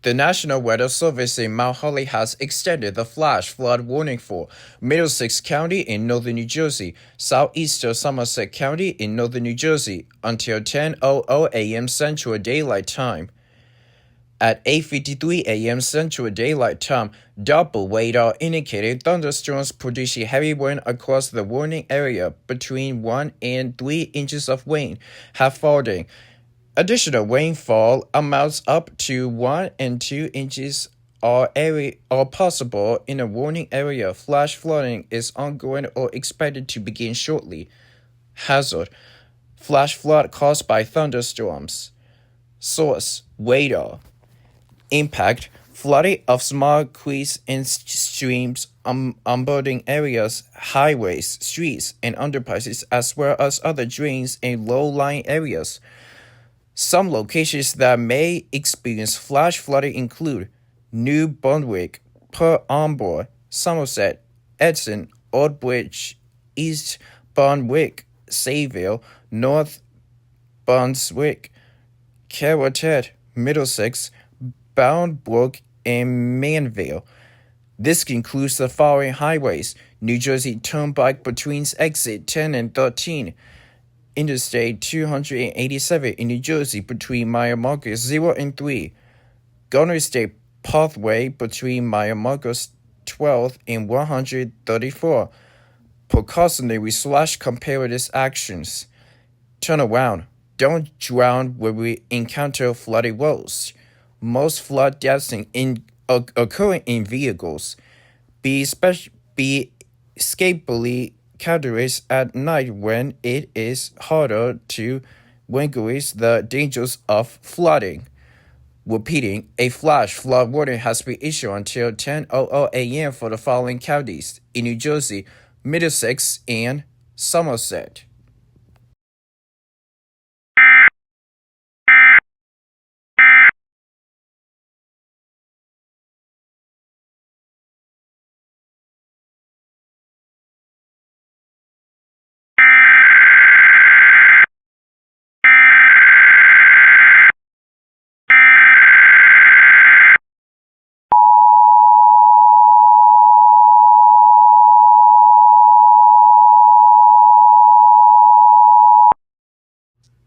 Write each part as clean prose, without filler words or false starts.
The National Weather Service in Mount Holly has extended the flash flood warning for Middlesex County in northern New Jersey, southeastern Somerset County in northern New Jersey until 10:00 a.m. Central Daylight Time. At 8:53 a.m. Central Daylight Time, double radar indicated thunderstorms producing heavy rain across the warning area. Between 1 and 3 inches of rain have fallen. Additional rainfall amounts up to 1 and 2 inches are possible in a warning area. Flash flooding is ongoing or expected to begin shortly. Hazard: flash flood caused by thunderstorms. Source: radar. Impact: flooding of small creeks and streams, onboarding areas, highways, streets, and underpasses, as well as other drains and low-lying areas. Some locations that may experience flash flooding include New Brunswick, Pearl Harbor, Somerset, Edson, Old Bridge, East Brunswick, Sayville, North Brunswick, Carrollton, Middlesex, Boundbrook, and Manville. This concludes the following highways: New Jersey Turnpike between exit 10 and 13, Interstate 287 in New Jersey between mile markers 0 and 3, Garner State Pathway between mile markers 12 and 134. Precautionary/comparative actions. Turn around. Don't drown when we encounter flooded roads. Most flood deaths occurring in vehicles. Be escapably cautious at night when it is harder to recognize the dangers of flooding. Repeating, a flash flood warning has been issued until 10:00 a.m. for the following counties in New Jersey: Middlesex and Somerset.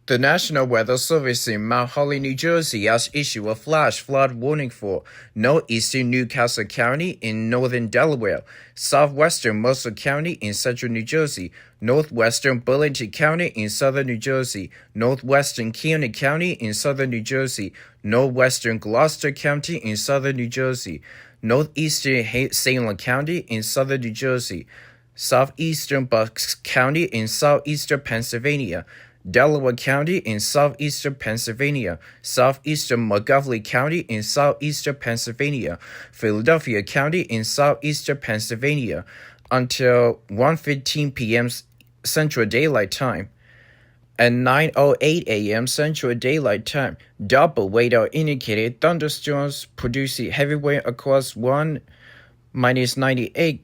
The National Weather Service in Mount Holly, New Jersey has issued a flash flood warning for northeastern Newcastle County in northern Delaware, southwestern Mercer County in central New Jersey, northwestern Burlington County in southern New Jersey, northwestern Camden County in southern New Jersey, northwestern Gloucester County in southern New Jersey, northeastern Salem County in southern New Jersey, southeastern Bucks County in southeastern Pennsylvania, Delaware County in southeastern Pennsylvania, southeastern Montgomery County in southeastern Pennsylvania, Philadelphia County in southeastern Pennsylvania, until 1:15 p.m. Central Daylight Time. At 9:08 a.m. Central Daylight Time, double radar indicated thunderstorms producing heavy rain across 1-98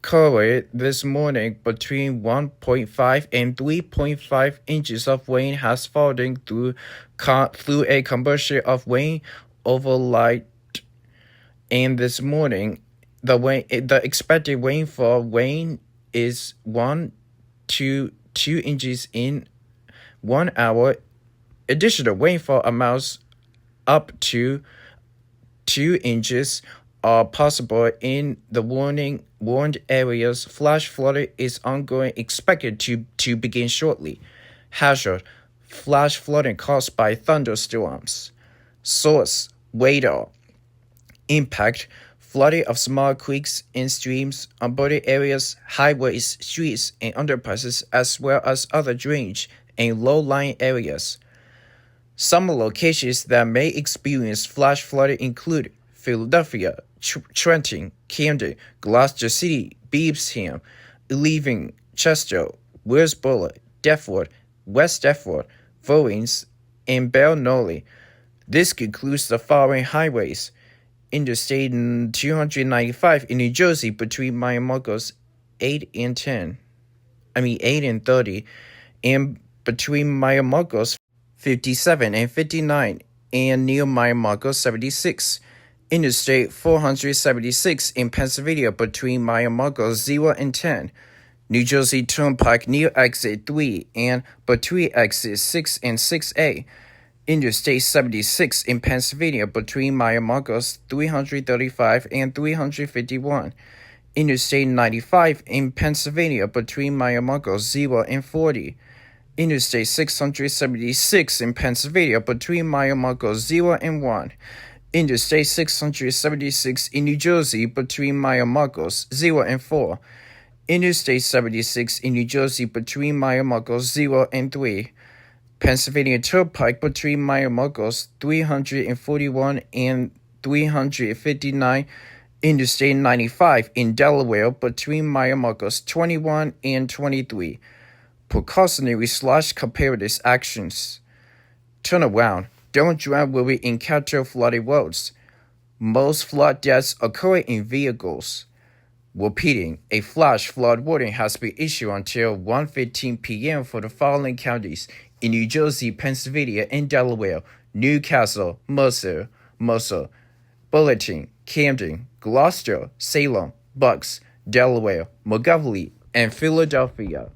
current this morning. Between 1.5 and 3.5 inches of rain has fallen through a combustion of rain overnight. And this morning, the expected rainfall is 1 to 2 inches in 1 hour. Additional rainfall amounts up to 2 inches are possible in the warned areas. Flash flooding is ongoing, expected to begin shortly. Hazard: flash flooding caused by thunderstorms. Source: radar. Impact: flooding of small creeks and streams, onboarding areas, highways, streets, and underpasses, as well as other drainage and low-lying areas. Some locations that may experience flash flooding include Philadelphia, Trenton, Camden, Gloucester City, Beaversham, Irving, Chester, Westboro, Deptford, West Deptford, Vowens, and Bell-Nolly. This concludes the following highways: Interstate 295 in New Jersey between mile markers 8 and 30, and between mile markers 57 and 59, and near mile marker 76. Interstate 476 in Pennsylvania between mile 0 and 10. New Jersey Turnpike near exit 3 and between exits 6 and 6A. Interstate 76 in Pennsylvania between mile 335 and 351. Interstate 95 in Pennsylvania between mile 0 and 40. Interstate 676 in Pennsylvania between mile 0 and 1. Interstate 676 in New Jersey between mile 0 and 4. Interstate 76 in New Jersey between mile 0 and 3. Pennsylvania Turnpike between mile 341 and 359. Interstate 95 in Delaware between mile 21 and 23. Precautionary/comparative actions. Turn around. Don't drive where we encounter flooded roads. Most flood deaths occur in vehicles. Repeating, a flash flood warning has been issued until 1:15 p.m. for the following counties in New Jersey, Pennsylvania, and Delaware: Newcastle, Mercer, Burlington, Camden, Gloucester, Salem, Bucks, Delaware, Montgomery, and Philadelphia.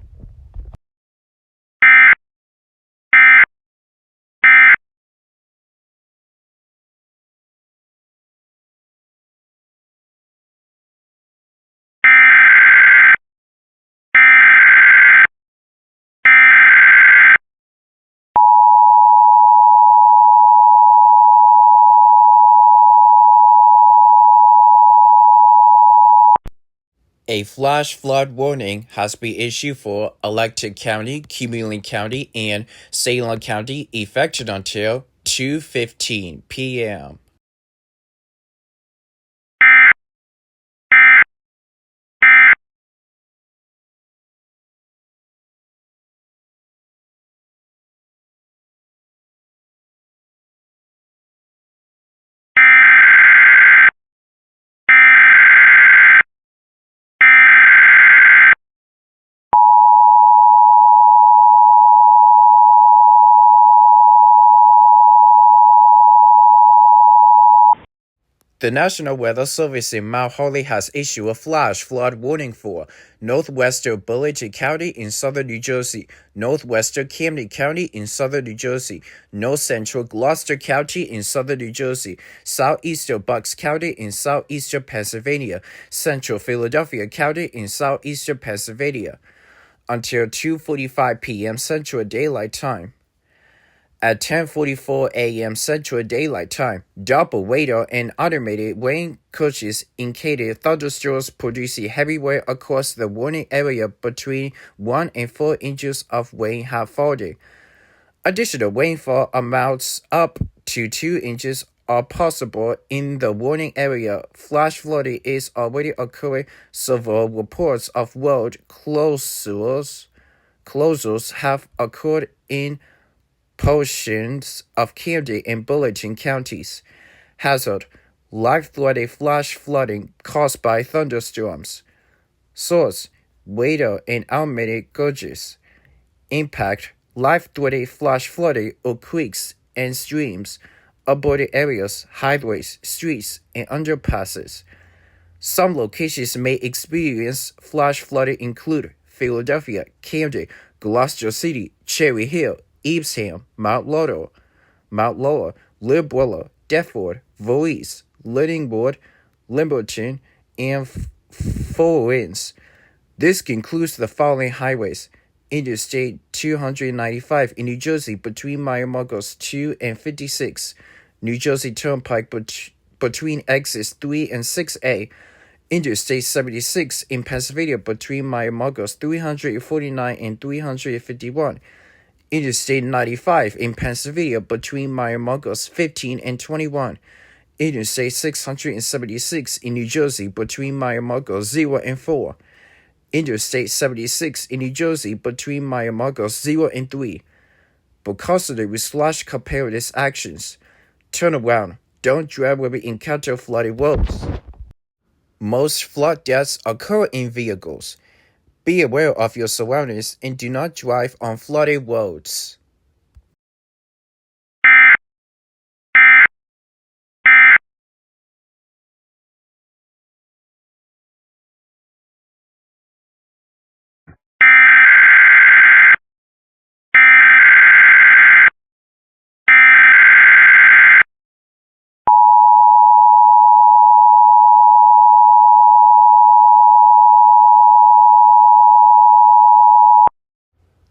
A flash flood warning has been issued for Electric County, Cumberland County, and Salem County effective until 2:15 p.m. The National Weather Service in Mount Holly has issued a flash flood warning for northwestern Burlington County in southern New Jersey, northwestern Camden County in southern New Jersey, north central Gloucester County in southern New Jersey, southeastern Bucks County in southeastern Pennsylvania, central Philadelphia County in southeastern Pennsylvania, until 2:45 p.m. Central Daylight Time. At 10:44 a.m. Central Daylight Time, double radar and automated rain coaches indicated thunderstorms producing heavy rain across the warning area between 1 and 4 inches of rain have fallen. Additional rainfall amounts up to 2 inches are possible in the warning area. Flash flooding is already occurring. Several reports of road closures have occurred in portions of Camden and Burlington counties. Hazard: life-threatening flash flooding caused by thunderstorms. Source: radar and automated gauges. Impact: life-threatening flash flooding of creeks and streams, avoided areas, highways, streets, and underpasses. Some locations may experience flash flooding include Philadelphia, Camden, Gloucester City, Cherry Hill, Evesham, Mount Laurel, Libwilla, Deptford, Voorhees, Liddingwood, Limberton, and Florence. This concludes the following highways: Interstate 295 in New Jersey between miles 2 and 56, New Jersey Turnpike between exits 3 and 6A, Interstate 76 in Pennsylvania between miles 349 and 351, Interstate 95 in Pennsylvania between miles 15 and 21. Interstate 676 in New Jersey between miles 0 and 4. Interstate 76 in New Jersey between miles 0 and 3. Precautionary/comparative actions. Turn around. Don't drive where we encounter flooded roads. Most flood deaths occur in vehicles. Be aware of your surroundings and do not drive on flooded roads.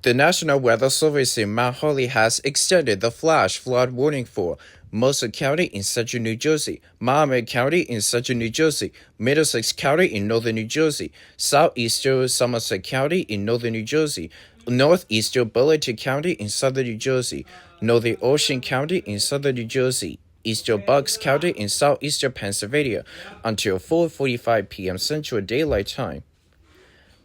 The National Weather Service in Mount Holly has extended the flash flood warning for Mercer County in central New Jersey, Miami County in central New Jersey, Middlesex County in northern New Jersey, southeastern Somerset County in northern New Jersey, northeastern Burlington County in southern New Jersey, northern Ocean County in southern New Jersey, eastern Bucks County in southeastern Pennsylvania until 4:45 p.m. Central Daylight Time.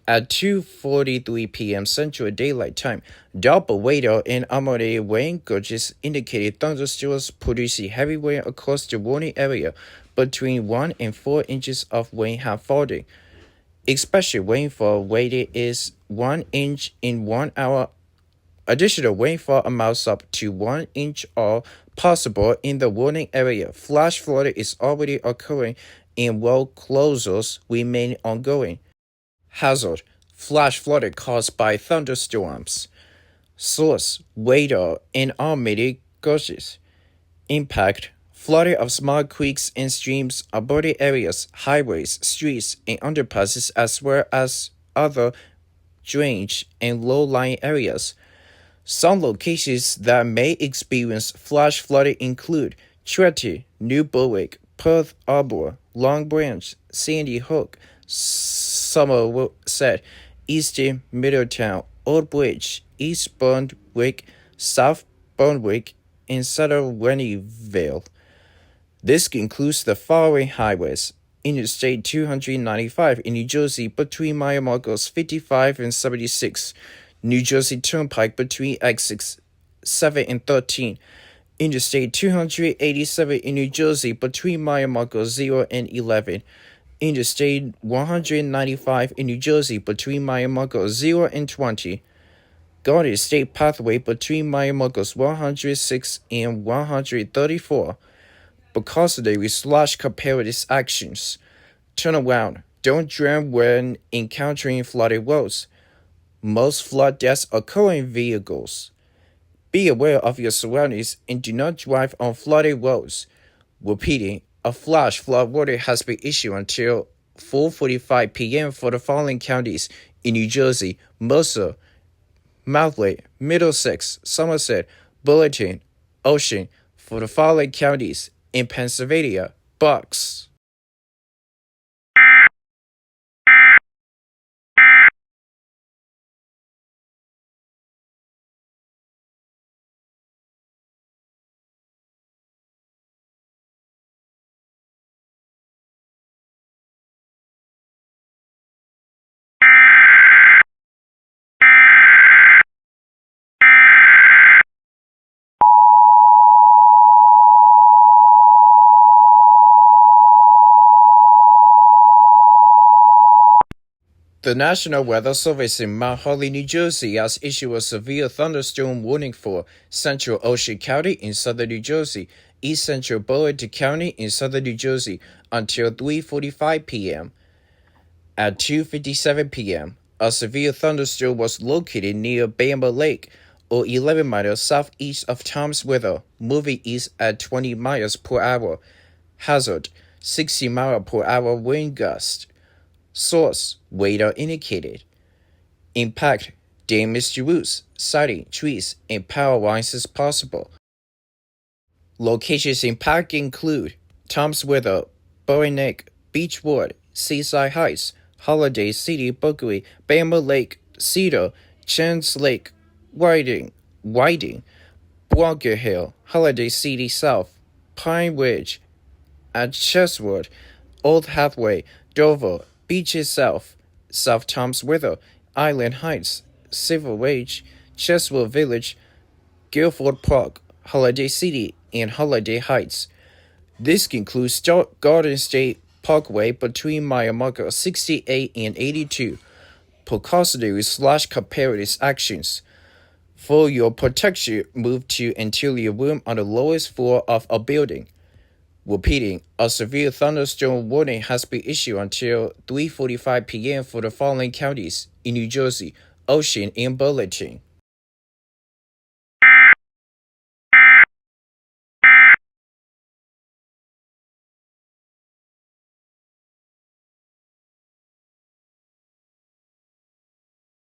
At 2:43 p.m. Central Daylight Time, double weather and Armory rain gauges indicated thunderstorms producing heavy rain across the warning area. Between 1 and 4 inches of rain have fallen. Expected rainfall rated is 1 inch in 1 hour. Additional rainfall amounts up to 1 inch are possible in the warning area. Flash flooding is already occurring and road closures remain ongoing. Hazard: flash flooding caused by thunderstorms. Source: radar and Armory gauges. Impact: flooding of small creeks and streams, urban areas, highways, streets, and underpasses, as well as other drainage and low-lying areas. Some locations that may experience flash flooding include Trenton, New Berwick, Perth Harbor, Long Branch, Sandy Hook, Somerset, Eastern Middletown, Old Bridge, East Burnwick, South Burnwick, and Southern Rennieville. This includes the following highways: Interstate 295 in New Jersey between mile markers 55 and 76, New Jersey Turnpike between exits 7 and 13, Interstate 287 in New Jersey between mile markers 0 and 11, Interstate 195 in New Jersey between mile markers 0 and 20, Garden State Pathway between mile markers 106 and 134. Because there is large comparative actions. Turn around. Don't drown when encountering flooded roads. Most flood deaths occur in vehicles. Be aware of your surroundings and do not drive on flooded roads. Repeating, a flash flood warning has been issued until 4:45 p.m. for the following counties in New Jersey: Mercer, Mountleigh, Middlesex, Somerset, Burlington, Ocean. For the following counties in Pennsylvania: Bucks. The National Weather Service in Mount Holly, New Jersey has issued a severe thunderstorm warning for Central Ocean County in southern New Jersey, East Central Burlington County in southern New Jersey until 3:45 p.m. At 2:57 p.m., a severe thunderstorm was located near Bama Lake, or 11 miles southeast of Tom's River, moving east at 20 miles per hour. Hazard: 60 mile per hour wind gust. Source: radar indicated. Impact: damage to roofs, siding, trees, and power lines is possible. Locations impacted include Tom's River, Bowie Neck, Beechwood, Seaside Heights, Holiday City, Berkeley, Bama Lake, Cedar, Chance Lake, Whiting, Bronco Hill, Holiday City South, Pine Ridge, at Cheswood, Old Hathaway, Dover, Beaches South, South Tom's River, Island Heights, Civil Ridge, Cheswood Village, Guilford Park, Holiday City, and Holiday Heights. This includes Garden State Parkway between mile marker 68 and 82. Precautionary / comparative actions. For your protection, move to interior room on the lowest floor of a building. Repeating, a severe thunderstorm warning has been issued until 3:45 p.m. for the following counties in New Jersey: Ocean and Burlington.